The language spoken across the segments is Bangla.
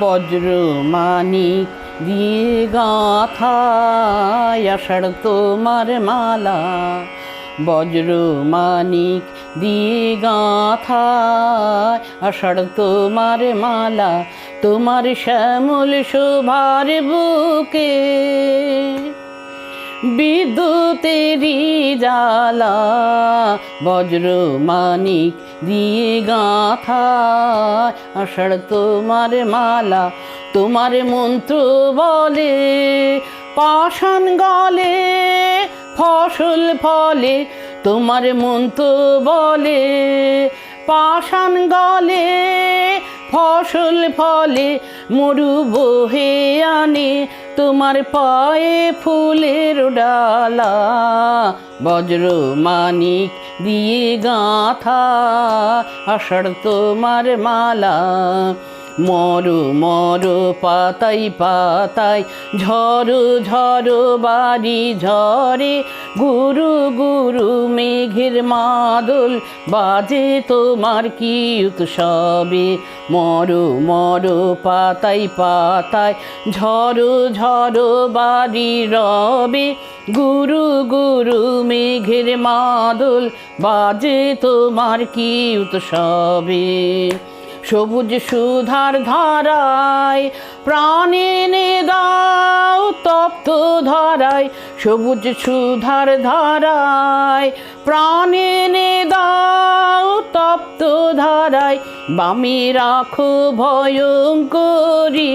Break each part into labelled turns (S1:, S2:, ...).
S1: বজ্র মানিক দিয়ে গাঁথা আষাঢ় তোমার মালা, বজ্র মানিক দিয়ে গাঁথা আষাঢ় তোমার মালা, তোমার শ্যামল শোভার বুকে বিদ্যুতেরি জ্বালা, বজ্র মানিক দিয়ে গাঁথা আষাঢ় তোমার মালা, তোমার মন্ত্র বলে পাষাণ গলে ফসল ফলে, তোমার মন্ত্র বলে পাষাণ গলে ফসল ফলে, মরু বহে আনে তোমার পায়ে ফুলের ডালা, বজ্র মানিক দিয়ে গাঁথা আষাঢ় তোমার মালা, মরো মরো পাতায় পাতায় ঝড়ো ঝড়ো বাড়ি ঝরে, গুরু গুরু মেঘের মাদল বাজে তোমার কি উৎসবে, মরো মরো পাতায় পাতায় ঝড়ো ঝড়ো বাড়ি রবে, গুরু গুরু মেঘের মাদল বাজে তোমার কি উৎসবে। সবুজ সুধার ধারায় প্রাণে এনে দাও তপ্ত ধরায়, সবুজ সুধার ধারায় প্রাণে এনে দাও তপ্ত ধারায়, বামে রাখো ভয়ঙ্করী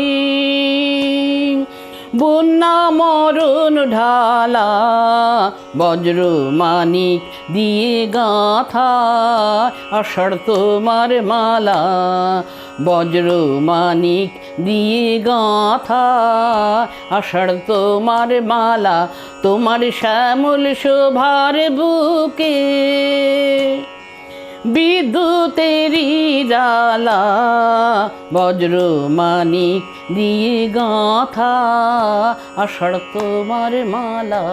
S1: বন্যা মরণ ঢালা, বজ্র মানিক দিয়ে গাঁথা আষাঢ় তোমার মালা, বজ্র মানিক দিয়ে গাঁথা আষাঢ় তোমার মালা, তোমার শ্যামল শোভার বুকে বিদ্যুতেরি জ্বালা, বজ্র মানিক দিয়ে গাঁথা আষাঢ় তোমার মালা।